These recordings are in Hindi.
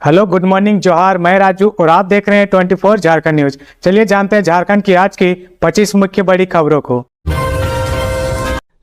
हेलो, गुड मॉर्निंग, जोहार। मैं राजू और आप देख रहे हैं 24 झारखंड न्यूज। चलिए जानते हैं झारखंड की आज की 25 मुख्य बड़ी खबरों को।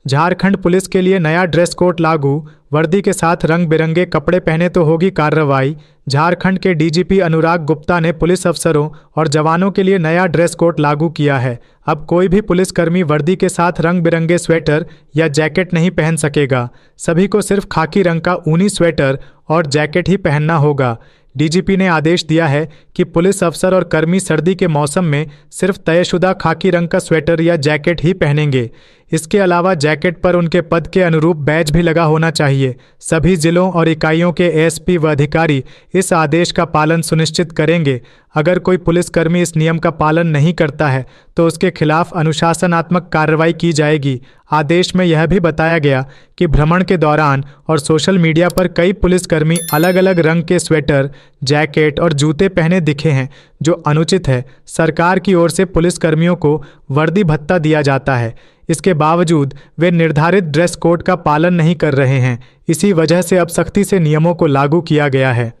झारखंड पुलिस के लिए नया ड्रेस कोड लागू, वर्दी के साथ रंग बिरंगे कपड़े पहने तो होगी कार्रवाई। झारखंड के डीजीपी अनुराग गुप्ता ने पुलिस अफसरों और जवानों के लिए नया ड्रेस कोड लागू किया है। अब कोई भी पुलिसकर्मी वर्दी के साथ रंग बिरंगे स्वेटर या जैकेट नहीं पहन सकेगा। सभी को सिर्फ खाकी रंग का ऊनी स्वेटर और जैकेट ही पहनना होगा। डीजीपी ने आदेश दिया है कि पुलिस अफसर और कर्मी सर्दी के मौसम में सिर्फ तयशुदा खाकी रंग का स्वेटर या जैकेट ही पहनेंगे। इसके अलावा जैकेट पर उनके पद के अनुरूप बैज भी लगा होना चाहिए। सभी जिलों और इकाइयों के एएसपी व अधिकारी इस आदेश का पालन सुनिश्चित करेंगे। अगर कोई पुलिसकर्मी इस नियम का पालन नहीं करता है तो उसके खिलाफ अनुशासनात्मक कार्रवाई की जाएगी। आदेश में यह भी बताया गया कि भ्रमण के दौरान और सोशल मीडिया पर कई पुलिसकर्मी अलग अलग रंग के स्वेटर, जैकेट और जूते पहने दिखे हैं, जो अनुचित है। सरकार की ओर से पुलिसकर्मियों को वर्दी भत्ता दिया जाता है, इसके बावजूद वे निर्धारित ड्रेस कोड का पालन नहीं कर रहे हैं। इसी वजह से अब सख्ती से नियमों को लागू किया गया है।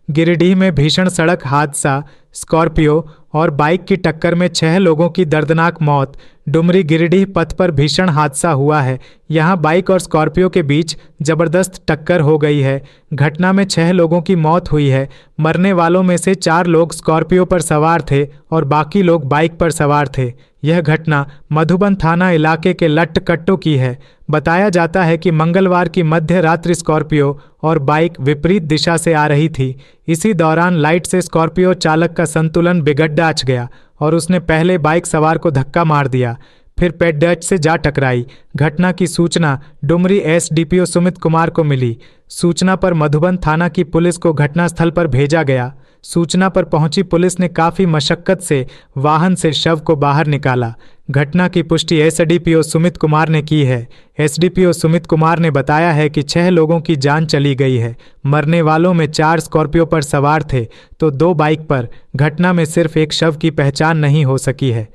गिरिडीह में भीषण सड़क हादसा, स्कॉर्पियो और बाइक की टक्कर में 6 लोगों की दर्दनाक मौत। डुमरी गिरिडीह पथ पर भीषण हादसा हुआ है। यहां बाइक और स्कॉर्पियो के बीच जबरदस्त टक्कर हो गई है। घटना में 6 लोगों की मौत हुई है। मरने वालों में से 4 लोग स्कॉर्पियो पर सवार थे और बाकी लोग बाइक पर सवार थे। यह घटना मधुबन थाना इलाके के लट्टकट्टू की है। बताया जाता है कि मंगलवार की मध्य रात्रि स्कॉर्पियो और बाइक विपरीत दिशा से आ रही थी। इसी दौरान लाइट से स्कॉर्पियो चालक का संतुलन बिगड़ गया और उसने पहले बाइक सवार को धक्का मार दिया, फिर पेडच से जा टकराई। घटना की सूचना डुमरी एसडीपीओ सुमित कुमार को मिली। सूचना पर मधुबन थाना की पुलिस को घटनास्थल पर भेजा गया। सूचना पर पहुंची पुलिस ने काफी मशक्कत से वाहन से शव को बाहर निकाला। घटना की पुष्टि एसडीपीओ सुमित कुमार ने की है। एसडीपीओ सुमित कुमार ने बताया है कि 6 लोगों की जान चली गई है। मरने वालों में 4 स्कॉर्पियो पर सवार थे तो 2 बाइक पर। घटना में सिर्फ एक शव की पहचान नहीं हो सकी है।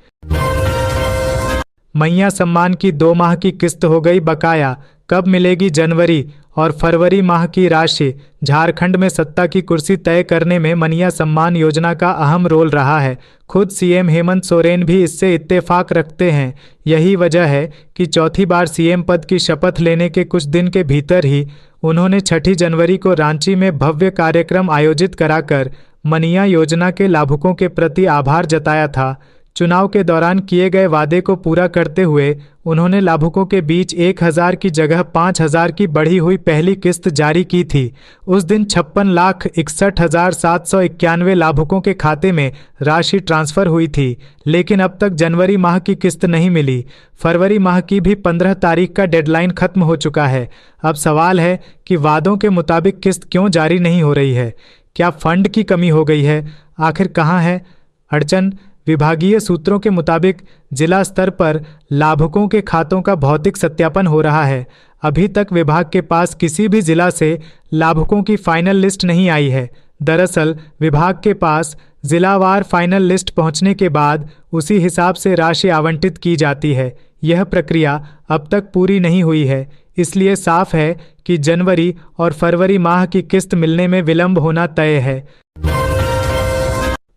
मैया सम्मान की 2 माह की किस्त हो गई बकाया, कब मिलेगी जनवरी और फरवरी माह की राशि। झारखंड में सत्ता की कुर्सी तय करने में मैया सम्मान योजना का अहम रोल रहा है। खुद सीएम हेमंत सोरेन भी इससे इत्तेफाक रखते हैं। यही वजह है कि चौथी बार सीएम पद की शपथ लेने के कुछ दिन के भीतर ही उन्होंने 6 जनवरी को रांची में भव्य कार्यक्रम आयोजित कराकर मैया योजना के लाभुकों के प्रति आभार जताया था। चुनाव के दौरान किए गए वादे को पूरा करते हुए उन्होंने लाभुकों के बीच 1000 की जगह 5000 की बढ़ी हुई पहली किस्त जारी की थी। उस दिन 56,61,791 लाभुकों के खाते में राशि ट्रांसफर हुई थी, लेकिन अब तक जनवरी माह की किस्त नहीं मिली। फरवरी माह की भी 15 तारीख का डेडलाइन खत्म हो चुका है। अब सवाल है कि वादों के मुताबिक किस्त क्यों जारी नहीं हो रही है? क्या फंड की कमी हो गई है? आखिर कहाँ है अड़चन? विभागीय सूत्रों के मुताबिक जिला स्तर पर लाभुकों के खातों का भौतिक सत्यापन हो रहा है। अभी तक विभाग के पास किसी भी जिला से लाभुकों की फाइनल लिस्ट नहीं आई है। दरअसल विभाग के पास जिलावार फाइनल लिस्ट पहुंचने के बाद उसी हिसाब से राशि आवंटित की जाती है। यह प्रक्रिया अब तक पूरी नहीं हुई है, इसलिए साफ है कि जनवरी और फरवरी माह की किस्त मिलने में विलंब होना तय है।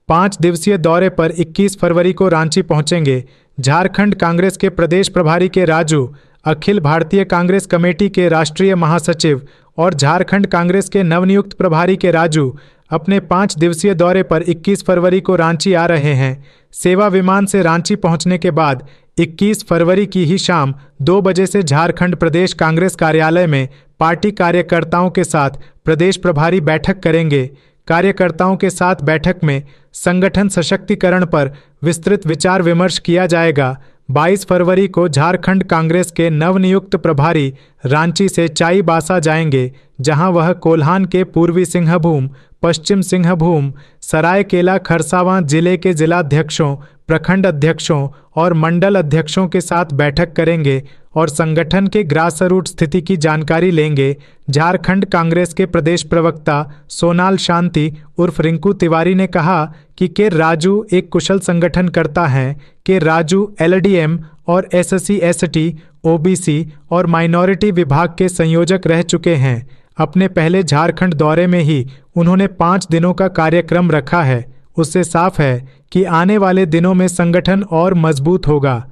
5 दिवसीय दौरे पर 21 फरवरी को रांची पहुंचेंगे झारखंड कांग्रेस के प्रदेश प्रभारी के राजू, अखिल भारतीय कांग्रेस कमेटी के राष्ट्रीय महासचिव और झारखंड कांग्रेस के नवनियुक्त प्रभारी के राजू अपने 5 दिवसीय दौरे पर 21 फरवरी को रांची आ रहे हैं। सेवा विमान से रांची पहुंचने के बाद 21 फरवरी की ही शाम 2 बजे से झारखंड प्रदेश कांग्रेस कार्यालय में पार्टी कार्यकर्ताओं के साथ प्रदेश प्रभारी बैठक करेंगे। कार्यकर्ताओं के साथ बैठक में संगठन सशक्तिकरण पर विस्तृत विचार विमर्श किया जाएगा। 22 फरवरी को झारखंड कांग्रेस के नवनियुक्त प्रभारी रांची से चाईबासा जाएंगे, जहां वह कोल्हान के पूर्वी सिंहभूम, पश्चिम सिंहभूम, सरायकेला खरसावां जिले के जिलाध्यक्षों, प्रखंड अध्यक्षों और मंडल अध्यक्षों के साथ बैठक करेंगे और संगठन के ग्रास रूट स्थिति की जानकारी लेंगे। झारखंड कांग्रेस के प्रदेश प्रवक्ता सोनाल शांति उर्फ रिंकू तिवारी ने कहा कि राजू एक कुशल संगठनकर्ता हैं। के राजू एलडीएम और एससी एसटी, ओबीसी और माइनॉरिटी विभाग के संयोजक रह चुके हैं। अपने पहले झारखंड दौरे में ही उन्होंने 5 दिनों का कार्यक्रम रखा है। उससे साफ है कि आने वाले दिनों में संगठन और मजबूत होगा।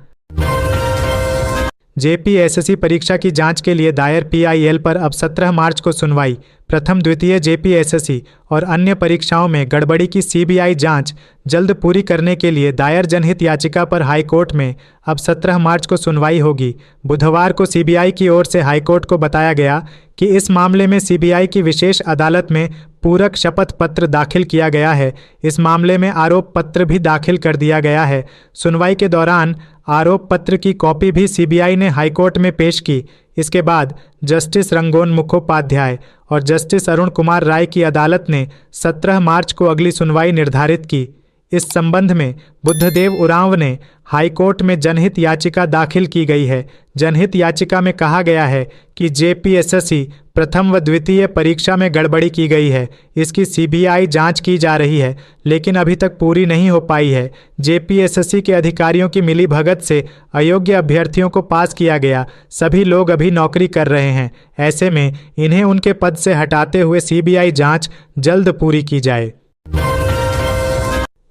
जेपीएसएससी परीक्षा की जांच के लिए दायर पीआईएल पर अब 17 मार्च को सुनवाई। प्रथम द्वितीय जेपीएसएससी और अन्य परीक्षाओं में गड़बड़ी की सीबीआई जांच जल्द पूरी करने के लिए दायर जनहित याचिका पर हाईकोर्ट में अब 17 मार्च को सुनवाई होगी। बुधवार को सीबीआई की ओर से हाईकोर्ट को बताया गया कि इस मामले में सीबीआई की विशेष अदालत में पूरक शपथ पत्र दाखिल किया गया है। इस मामले में आरोप पत्र भी दाखिल कर दिया गया है। सुनवाई के दौरान आरोप पत्र की कॉपी भी सीबीआई ने हाईकोर्ट में पेश की। इसके बाद जस्टिस रंगोन मुखोपाध्याय और जस्टिस अरुण कुमार राय की अदालत ने 17 मार्च को अगली सुनवाई निर्धारित की। इस संबंध में बुद्धदेव उरांव ने हाईकोर्ट में जनहित याचिका दाखिल की गई है। जनहित याचिका में कहा गया है कि जेपीएसएससी प्रथम व द्वितीय परीक्षा में गड़बड़ी की गई है। इसकी सीबीआई जांच की जा रही है, लेकिन अभी तक पूरी नहीं हो पाई है। जेपीएसएससी के अधिकारियों की मिलीभगत से अयोग्य अभ्यर्थियों को पास किया गया। सभी लोग अभी नौकरी कर रहे हैं। ऐसे में इन्हें उनके पद से हटाते हुए सीबीआई जांच जल्द पूरी की जाए।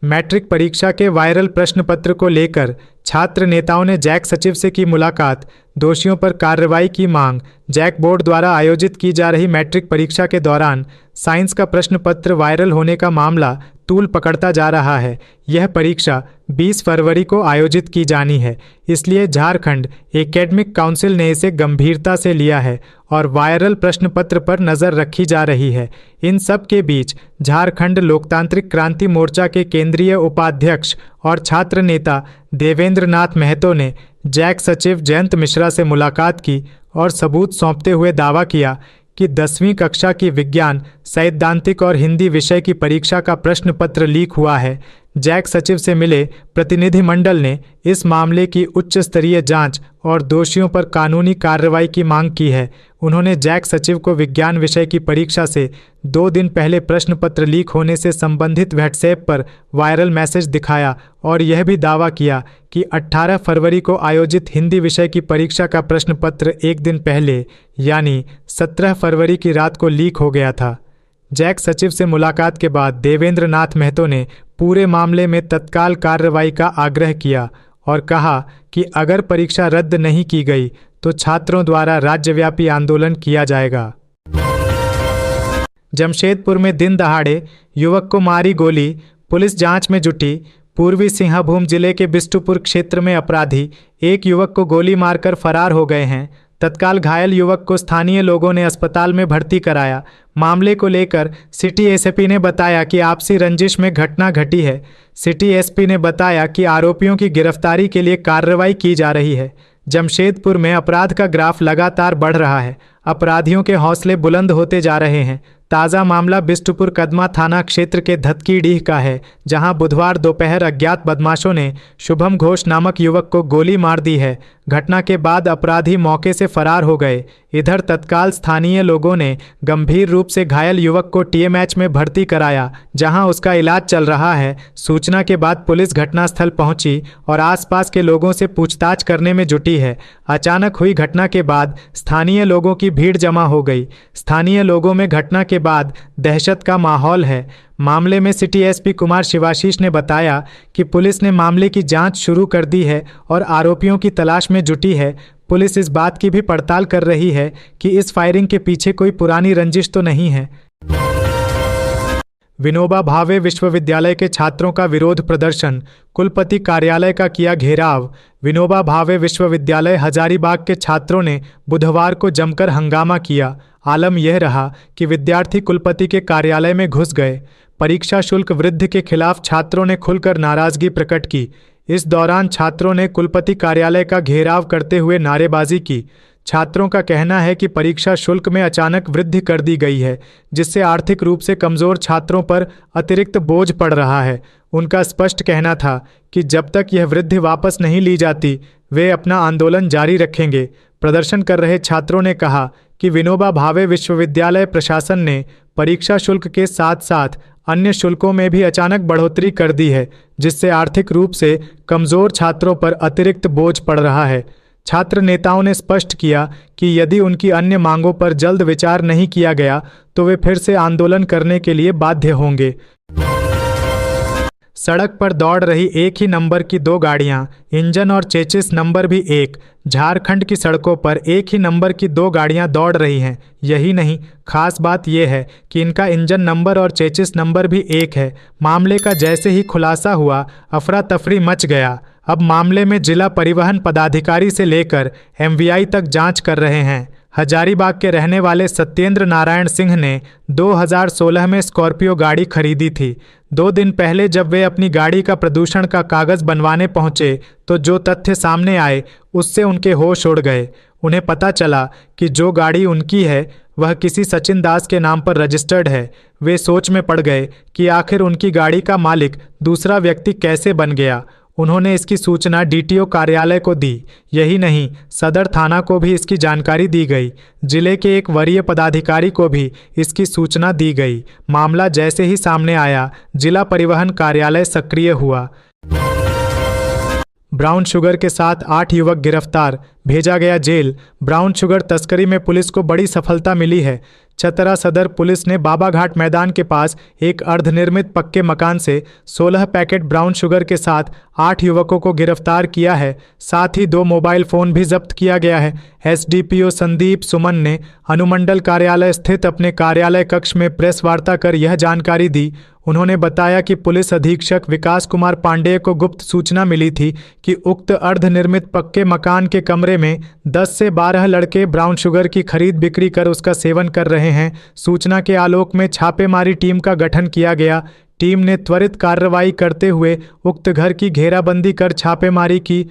मैट्रिक परीक्षा के वायरल प्रश्न पत्र को लेकर छात्र नेताओं ने जैक सचिव से की मुलाकात। दोषियों पर कार्रवाई की मांग। जैक बोर्ड द्वारा आयोजित की जा रही मैट्रिक परीक्षा के दौरान साइंस का प्रश्न पत्र वायरल होने का मामला तूल पकड़ता जा रहा है। यह परीक्षा 20 फरवरी को आयोजित की जानी है, इसलिए झारखंड एकेडमिक काउंसिल ने इसे गंभीरता से लिया है और वायरल प्रश्न पत्र पर नज़र रखी जा रही है। इन सब के बीच झारखंड लोकतांत्रिक क्रांति मोर्चा के केंद्रीय उपाध्यक्ष और छात्र नेता देवेंद्र नाथ महतो ने जैक सचिव जयंत मिश्रा से मुलाकात की और सबूत सौंपते हुए दावा किया कि 10वीं कक्षा की विज्ञान, सैद्धांतिक और हिंदी विषय की परीक्षा का प्रश्न पत्र लीक हुआ है। जैक सचिव से मिले प्रतिनिधिमंडल ने इस मामले की उच्च स्तरीय जांच और दोषियों पर कानूनी कार्रवाई की मांग की है। उन्होंने जैक सचिव को विज्ञान विषय की परीक्षा से 2 दिन पहले प्रश्न पत्र लीक होने से संबंधित व्हाट्सएप पर वायरल मैसेज दिखाया और यह भी दावा किया कि 18 फरवरी को आयोजित हिंदी विषय की परीक्षा का प्रश्न पत्र 1 दिन पहले यानी 17 फरवरी की रात को लीक हो गया था। जैक सचिव से मुलाकात के बाद देवेंद्र नाथ महतो ने पूरे मामले में तत्काल कार्रवाई का आग्रह किया और कहा कि अगर परीक्षा रद्द नहीं की गई तो छात्रों द्वारा राज्यव्यापी आंदोलन किया जाएगा। जमशेदपुर में दिन दहाड़े युवक को मारी गोली, पुलिस जांच में जुटी। पूर्वी सिंहभूम जिले के बिष्टुपुर क्षेत्र में अपराधी एक युवक को गोली मारकर फरार हो गए हैं। तत्काल घायल युवक को स्थानीय लोगों ने अस्पताल में भर्ती कराया। मामले को लेकर सिटी एसपी ने बताया कि आपसी रंजिश में घटना घटी है। सिटी एसपी ने बताया कि आरोपियों की गिरफ्तारी के लिए कार्रवाई की जा रही है। जमशेदपुर में अपराध का ग्राफ लगातार बढ़ रहा है। अपराधियों के हौसले बुलंद होते जा रहे हैं। ताज़ा मामला बिष्टुपुर कदमा थाना क्षेत्र के धतकीडीह का है, जहां बुधवार दोपहर अज्ञात बदमाशों ने शुभम घोष नामक युवक को गोली मार दी है। घटना के बाद अपराधी मौके से फरार हो गए। इधर तत्काल स्थानीय लोगों ने गंभीर रूप से घायल युवक को टीएमएच में भर्ती कराया, जहां उसका इलाज चल रहा है। सूचना के बाद पुलिस घटनास्थल पहुंची और आसपास के लोगों से पूछताछ करने में जुटी है। अचानक हुई घटना के बाद स्थानीय लोगों की भीड़ जमा हो गई। स्थानीय लोगों में घटना के बाद दहशत का माहौल है। मामले में सिटी एसपी कुमार शिवाशीष ने बताया कि पुलिस ने मामले की जांच शुरू कर दी है और आरोपियों की तलाश में जुटी है। पुलिस इस बात की भी पड़ताल कर रही है कि इस फायरिंग के पीछे कोई पुरानी रंजिश तो नहीं है। विनोबा भावे विश्वविद्यालय के छात्रों का विरोध प्रदर्शन, कुलपति कार्यालय का किया घेराव। विनोबा भावे विश्वविद्यालय हजारीबाग के छात्रों ने बुधवार को जमकर हंगामा किया। आलम यह रहा कि विद्यार्थी कुलपति के कार्यालय में घुस गए। परीक्षा शुल्क वृद्धि के खिलाफ छात्रों ने खुलकर नाराजगी प्रकट की। इस दौरान छात्रों ने कुलपति कार्यालय का घेराव करते हुए नारेबाजी की। छात्रों का कहना है कि परीक्षा शुल्क में अचानक वृद्धि कर दी गई है, जिससे आर्थिक रूप से कमजोर छात्रों पर अतिरिक्त बोझ पड़ रहा है। उनका स्पष्ट कहना था कि जब तक यह वृद्धि वापस नहीं ली जाती, वे अपना आंदोलन जारी रखेंगे। प्रदर्शन कर रहे छात्रों ने कहा कि विनोबा भावे विश्वविद्यालय प्रशासन ने परीक्षा शुल्क के साथ साथ अन्य शुल्कों में भी अचानक बढ़ोतरी कर दी है, जिससे आर्थिक रूप से कमजोर छात्रों पर अतिरिक्त बोझ पड़ रहा है। छात्र नेताओं ने स्पष्ट किया कि यदि उनकी अन्य मांगों पर जल्द विचार नहीं किया गया तो वे फिर से आंदोलन करने के लिए बाध्य होंगे। सड़क पर दौड़ रही एक ही नंबर की दो गाड़ियां, इंजन और चेचिस नंबर भी एक। झारखंड की सड़कों पर एक ही नंबर की दो गाड़ियां दौड़ रही हैं। यही नहीं, खास बात यह है कि इनका इंजन नंबर और चेचिस नंबर भी एक है। मामले का जैसे ही खुलासा हुआ, अफरा तफरी मच गया। अब मामले में जिला परिवहन पदाधिकारी से लेकर एमवीआई तक जांच कर रहे हैं। हजारीबाग के रहने वाले सत्येंद्र नारायण सिंह ने 2016 में स्कॉर्पियो गाड़ी खरीदी थी। 2 दिन पहले जब वे अपनी गाड़ी का प्रदूषण का कागज बनवाने पहुंचे तो जो तथ्य सामने आए उससे उनके होश उड़ गए। उन्हें पता चला कि जो गाड़ी उनकी है वह किसी सचिन दास के नाम पर रजिस्टर्ड है। वे सोच में पड़ गए कि आखिर उनकी गाड़ी का मालिक दूसरा व्यक्ति कैसे बन गया। उन्होंने इसकी सूचना डीटीओ कार्यालय को दी। यही नहीं, सदर थाना को भी इसकी जानकारी दी गई। जिले के एक वरीय पदाधिकारी को भी इसकी सूचना दी गई। मामला जैसे ही सामने आया, जिला परिवहन कार्यालय सक्रिय हुआ। ब्राउन शुगर के साथ 8 युवक गिरफ्तार, भेजा गया जेल। ब्राउन शुगर तस्करी में पुलिस को बड़ी सफलता मिली है। चतरा सदर पुलिस ने बाबाघाट मैदान के पास एक अर्धनिर्मित पक्के मकान से 16 पैकेट ब्राउन शुगर के साथ 8 युवकों को गिरफ्तार किया है। साथ ही 2 मोबाइल फोन भी जब्त किया गया है। एसडीपीओ संदीप सुमन ने अनुमंडल कार्यालय स्थित अपने कार्यालय कक्ष में प्रेस वार्ता कर यह जानकारी दी। उन्होंने बताया कि पुलिस अधीक्षक विकास कुमार पांडेय को गुप्त सूचना मिली थी कि उक्त अर्धनिर्मित पक्के मकान के कमरे में 10 से 12 लड़के ब्राउन शुगर की खरीद बिक्री कर उसका सेवन कर रहे हैं। सूचना के आलोक में छापेमारी टीम का गठन किया गया। टीम ने त्वरित कार्रवाई करते हुए उक्त घर की घेराबंदी कर छापेमारी की।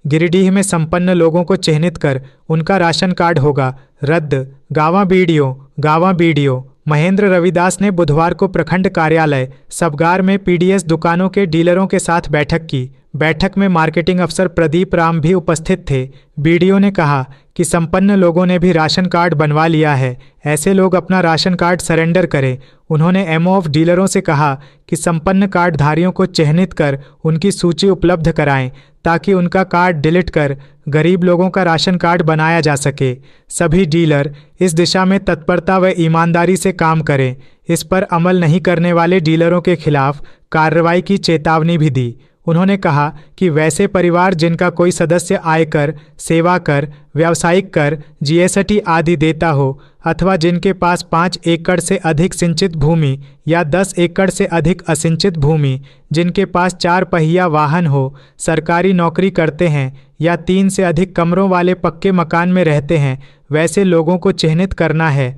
गिरिडीह में संपन्न लोगों को चिन्हित कर उनका राशन कार्ड होगा रद्द। गांवा बीडीओ महेंद्र रविदास ने बुधवार को प्रखंड कार्यालय सबगार में पीडीएस दुकानों के डीलरों के साथ बैठक की। बैठक में मार्केटिंग अफसर प्रदीप राम भी उपस्थित थे। बीडीओ ने कहा कि संपन्न लोगों ने भी राशन कार्ड बनवा लिया है, ऐसे लोग अपना राशन कार्ड सरेंडर करें। उन्होंने एमओ ऑफ डीलरों से कहा कि संपन्न कार्डधारियों को चिन्हित कर उनकी सूची उपलब्ध कराएं ताकि उनका कार्ड डिलीट कर गरीब लोगों का राशन कार्ड बनाया जा सके। सभी डीलर इस दिशा में तत्परता व ईमानदारी से काम करें। इस पर अमल नहीं करने वाले डीलरों के खिलाफ कार्रवाई की चेतावनी भी दी। उन्होंने कहा कि वैसे परिवार जिनका कोई सदस्य आयकर, सेवा कर, व्यावसायिक कर, जीएसटी आदि देता हो अथवा जिनके पास 5 एकड़ से अधिक सिंचित भूमि या 10 एकड़ से अधिक असिंचित भूमि, जिनके पास 4 पहिया वाहन हो, सरकारी नौकरी करते हैं या 3 से अधिक कमरों वाले पक्के मकान में रहते हैं, वैसे लोगों को चिन्हित करना है।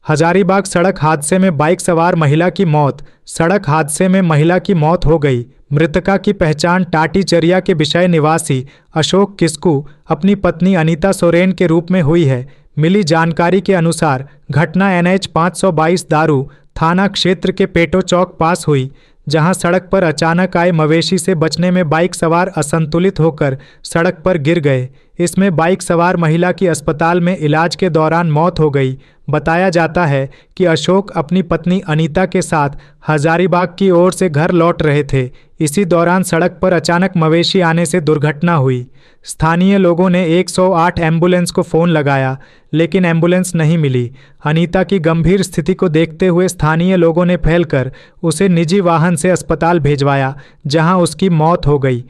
हजारीबाग सड़क हादसे में बाइक सवार महिला की मौत। सड़क हादसे में महिला की मौत हो गई। मृतका की पहचान टाटीचरिया के विषय निवासी अशोक किस्कू अपनी पत्नी अनीता सोरेन के रूप में हुई है। मिली जानकारी के अनुसार घटना NH 522 दारू थाना क्षेत्र के पेटो चौक पास हुई, जहां सड़क पर अचानक आए मवेशी से बचने में बाइक सवार असंतुलित होकर सड़क पर गिर गए। इसमें बाइक सवार महिला की अस्पताल में इलाज के दौरान मौत हो गई। बताया जाता है कि अशोक अपनी पत्नी अनीता के साथ हजारीबाग की ओर से घर लौट रहे थे। इसी दौरान सड़क पर अचानक मवेशी आने से दुर्घटना हुई। स्थानीय लोगों ने 108 एम्बुलेंस को फ़ोन लगाया, लेकिन एम्बुलेंस नहीं मिली। अनीता की गंभीर स्थिति को देखते हुए स्थानीय लोगों ने फैलकर उसे निजी वाहन से अस्पताल भेजवाया, जहां उसकी मौत हो गई।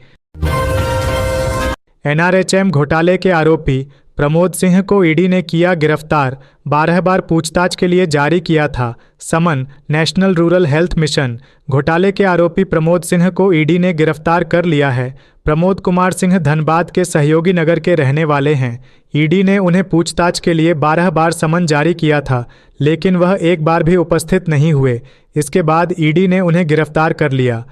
NRHM घोटाले के आरोपी प्रमोद सिंह को ईडी ने किया गिरफ्तार। 12 बार पूछताछ के लिए जारी किया था समन। नेशनल रूरल हेल्थ मिशन घोटाले के आरोपी प्रमोद सिंह को ईडी ने गिरफ्तार कर लिया है। प्रमोद कुमार सिंह धनबाद के सहयोगी नगर के रहने वाले हैं। ईडी ने उन्हें पूछताछ के लिए 12 बार समन जारी किया था, लेकिन वह एक बार भी उपस्थित नहीं हुए। इसके बाद ईडी ने उन्हें गिरफ्तार कर लिया।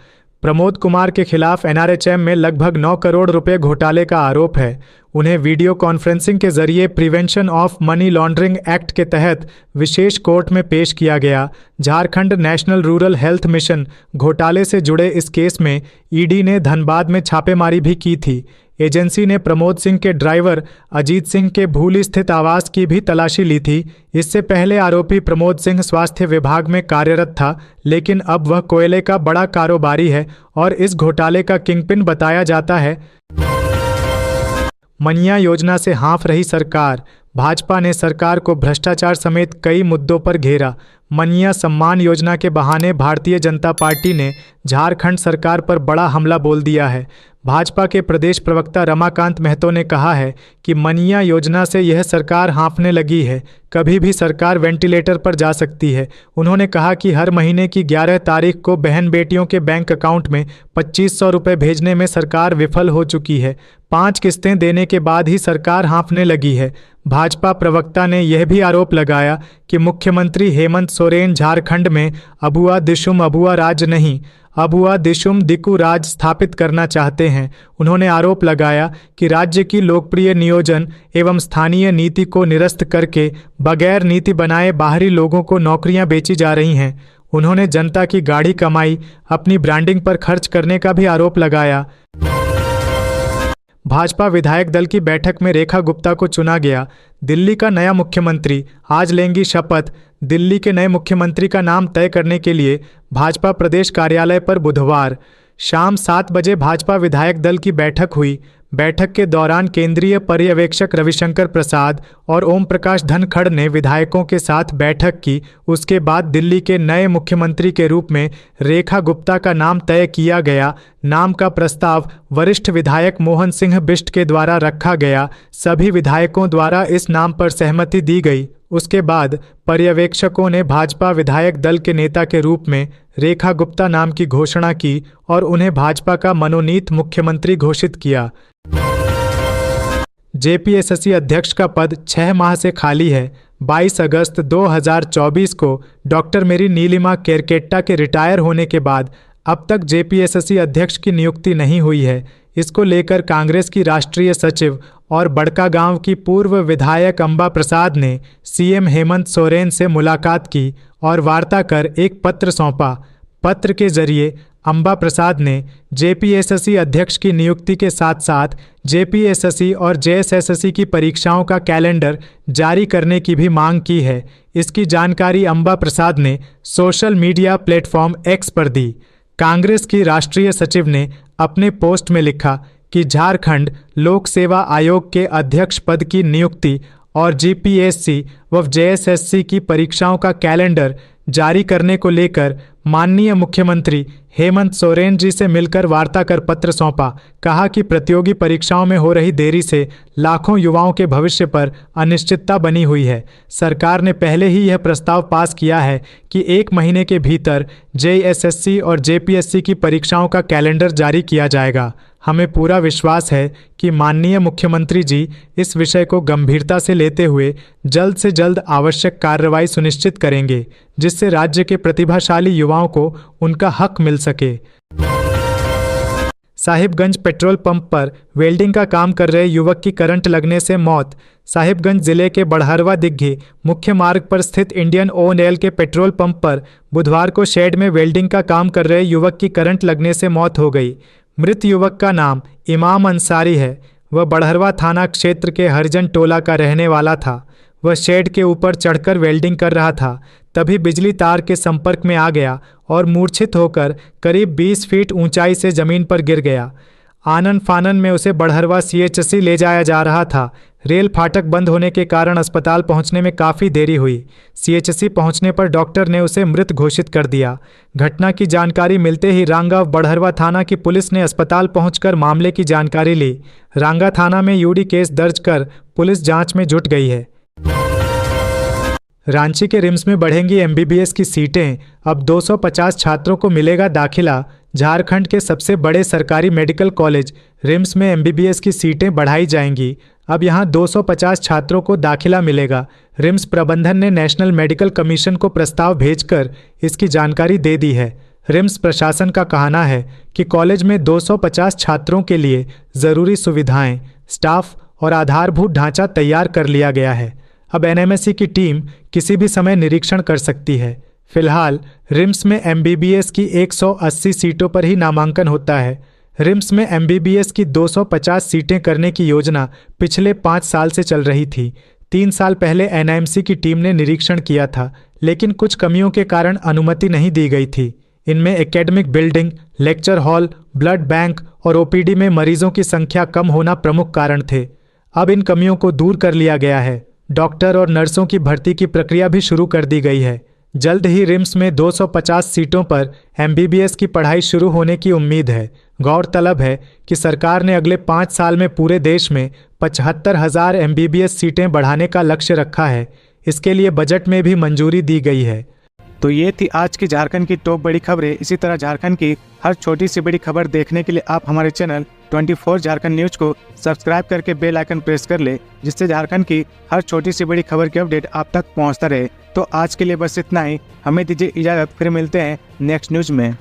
प्रमोद कुमार के खिलाफ NRHM में लगभग 9 करोड़ रुपए घोटाले का आरोप है। उन्हें वीडियो कॉन्फ्रेंसिंग के जरिए prevention of money laundering act के तहत विशेष कोर्ट में पेश किया गया। Jharkhand national rural health mission घोटाले से जुड़े इस केस में ईडी ने धनबाद में छापेमारी भी की थी। एजेंसी ने प्रमोद सिंह के ड्राइवर अजीत सिंह के भूली स्थित आवास की भी तलाशी ली थी। इससे पहले आरोपी प्रमोद सिंह स्वास्थ्य विभाग में कार्यरत था, लेकिन अब वह कोयले का बड़ा कारोबारी है और इस घोटाले का किंगपिन बताया जाता है। मनिया योजना से हाँफ रही सरकार। भाजपा ने सरकार को भ्रष्टाचार समेत कई मुद्दों पर घेरा। मनिया सम्मान योजना के बहाने भारतीय जनता पार्टी ने झारखंड सरकार पर बड़ा हमला बोल दिया है। भाजपा के प्रदेश प्रवक्ता रमाकांत महतो ने कहा है कि मनिया योजना से यह सरकार हाँफने लगी है, कभी भी सरकार वेंटिलेटर पर जा सकती है। उन्होंने कहा कि हर महीने की 11 तारीख को बहन बेटियों के बैंक अकाउंट में 2500 रुपये भेजने में सरकार विफल हो चुकी है। 5 किस्तें देने के बाद ही सरकार हाँफने लगी है। भाजपा प्रवक्ता ने यह भी आरोप लगाया कि मुख्यमंत्री हेमंत सोरेन झारखंड में अबुआ दिशुम अबुआ राज नहीं, अबुआ दिशुम दिकू राज स्थापित करना चाहते हैं। उन्होंने आरोप लगाया कि राज्य की लोकप्रिय नियोजन एवं स्थानीय नीति को निरस्त करके बगैर नीति बनाए बाहरी लोगों को नौकरियां बेची जा रही हैं। उन्होंने जनता की गाढ़ी कमाई अपनी ब्रांडिंग पर खर्च करने का भी आरोप लगाया। भाजपा विधायक दल की बैठक में रेखा गुप्ता को चुना गया। दिल्ली का नया मुख्यमंत्री आज लेंगी शपथ। दिल्ली के नए मुख्यमंत्री का नाम तय करने के लिए भाजपा प्रदेश कार्यालय पर बुधवार शाम 7 बजे भाजपा विधायक दल की बैठक हुई। बैठक के दौरान केंद्रीय पर्यवेक्षक रविशंकर प्रसाद और ओम प्रकाश धनखड़ ने विधायकों के साथ बैठक की। उसके बाद दिल्ली के नए मुख्यमंत्री के रूप में रेखा गुप्ता का नाम तय किया गया। नाम का प्रस्ताव वरिष्ठ विधायक मोहन सिंह बिष्ट के द्वारा रखा गया। सभी विधायकों द्वारा इस नाम पर सहमति दी गई। उसके बाद पर्यवेक्षकों ने भाजपा विधायक दल के नेता के रूप में रेखा गुप्ता नाम की घोषणा की और उन्हें भाजपा का मनोनीत मुख्यमंत्री घोषित किया। जेपीएसएससी अध्यक्ष का पद 6 माह से खाली है। 22 अगस्त 2024 को डॉक्टर मेरी नीलिमा केरकेट्टा के रिटायर होने के बाद अब तक जेपीएसएससी अध्यक्ष की नियुक्ति नहीं हुई है। इसको लेकर कांग्रेस की राष्ट्रीय सचिव और बड़कागांव की पूर्व विधायक अंबा प्रसाद ने सीएम हेमंत सोरेन से मुलाकात की और वार्ता कर एक पत्र सौंपा। पत्र के जरिए अंबा प्रसाद ने जेपीएसएससी अध्यक्ष की नियुक्ति के साथ साथ जेपीएसएससी और जेएसएससी की परीक्षाओं का कैलेंडर जारी करने की भी मांग की है। इसकी जानकारी अंबा प्रसाद ने सोशल मीडिया प्लेटफॉर्म एक्स पर दी। कांग्रेस की राष्ट्रीय सचिव ने अपने पोस्ट में लिखा कि झारखंड लोक सेवा आयोग के अध्यक्ष पद की नियुक्ति और जीपीएससी व जेएसएससी की परीक्षाओं का कैलेंडर जारी करने को लेकर माननीय मुख्यमंत्री हेमंत सोरेन जी से मिलकर वार्ता कर पत्र सौंपा। कहा कि प्रतियोगी परीक्षाओं में हो रही देरी से लाखों युवाओं के भविष्य पर अनिश्चितता बनी हुई है। सरकार ने पहले ही यह प्रस्ताव पास किया है कि 1 महीने के भीतर जेएसएससी और जेपीएससी की परीक्षाओं का कैलेंडर जारी किया जाएगा। हमें पूरा विश्वास है कि माननीय मुख्यमंत्री जी इस विषय को गंभीरता से लेते हुए जल्द से जल्द आवश्यक कार्रवाई सुनिश्चित करेंगे, जिससे राज्य के प्रतिभाशाली युवाओं को उनका हक मिल सके। साहिबगंज पेट्रोल पंप पर वेल्डिंग का काम कर रहे युवक की करंट लगने से मौत। साहिबगंज जिले के बड़हरवा दिग्घी मुख्य मार्ग पर स्थित इंडियन ओएनएल के पेट्रोल पंप पर बुधवार को शेड में वेल्डिंग का काम कर रहे युवक की करंट लगने से मौत हो गई। मृत युवक का नाम इमाम अंसारी है। वह बड़हरवा थाना क्षेत्र के हरिजन टोला का रहने वाला था। वह शेड के ऊपर चढ़कर वेल्डिंग कर रहा था, तभी बिजली तार के संपर्क में आ गया और मूर्छित होकर करीब 20 फीट ऊंचाई से जमीन पर गिर गया। आनन फानन में उसे बड़हरवा सीएचसी ले जाया जा रहा था। रेल फाटक बंद होने के कारण अस्पताल पहुंचने में काफ़ी देरी हुई। सीएचसी पहुंचने पर डॉक्टर ने उसे मृत घोषित कर दिया। घटना की जानकारी मिलते ही रांगांव बड़हरवा थाना की पुलिस ने अस्पताल पहुंचकर मामले की जानकारी ली। रांगा थाना में यूडी केस दर्ज कर पुलिस जांच में जुट गई है। रांची के रिम्स में बढ़ेंगी एमबीबीएस की सीटें। अब 250 छात्रों को मिलेगा दाखिला। झारखंड के सबसे बड़े सरकारी मेडिकल कॉलेज रिम्स में एमबीबीएस की सीटें बढ़ाई जाएंगी। अब यहां 250 छात्रों को दाखिला मिलेगा। रिम्स प्रबंधन ने नेशनल मेडिकल कमीशन को प्रस्ताव भेजकर इसकी जानकारी दे दी है। रिम्स प्रशासन का कहना है कि कॉलेज में 250 छात्रों के लिए ज़रूरी सुविधाएं, स्टाफ और आधारभूत ढांचा तैयार कर लिया गया है। अब एनएमएससी की टीम किसी भी समय निरीक्षण कर सकती है। फिलहाल रिम्स में एमबीबीएस की 180 सीटों पर ही नामांकन होता है। रिम्स में एमबीबीएस की 250 सीटें करने की योजना पिछले 5 साल से चल रही थी। 3 साल पहले एनआईएमसी की टीम ने निरीक्षण किया था, लेकिन कुछ कमियों के कारण अनुमति नहीं दी गई थी। इनमें academic building, lecture hall, blood bank और ओपीडी में मरीजों की संख्या कम होना प्रमुख कारण थे। अब इन कमियों को दूर कर लिया गया है। डॉक्टर और नर्सों की भर्ती की प्रक्रिया भी शुरू कर दी गई है। जल्द ही रिम्स में 250 सीटों पर एमबीबीएस की पढ़ाई शुरू होने की उम्मीद है। गौरतलब है कि सरकार ने अगले 5 साल में पूरे देश में 75,000 एमबीबीएस सीटें बढ़ाने का लक्ष्य रखा है। इसके लिए बजट में भी मंजूरी दी गई है। तो ये थी आज की झारखंड की टॉप बड़ी खबरें। इसी तरह झारखंड की हर छोटी सी बड़ी खबर देखने के लिए आप हमारे चैनल 24 झारखंड न्यूज को सब्सक्राइब करके बेल आइकन प्रेस कर ले, जिससे झारखंड की हर छोटी सी बड़ी खबर की अपडेट आप तक पहुंचता रहे। तो आज के लिए बस इतना ही। हमें दीजिए इजाजत, फिर मिलते हैं नेक्स्ट न्यूज में।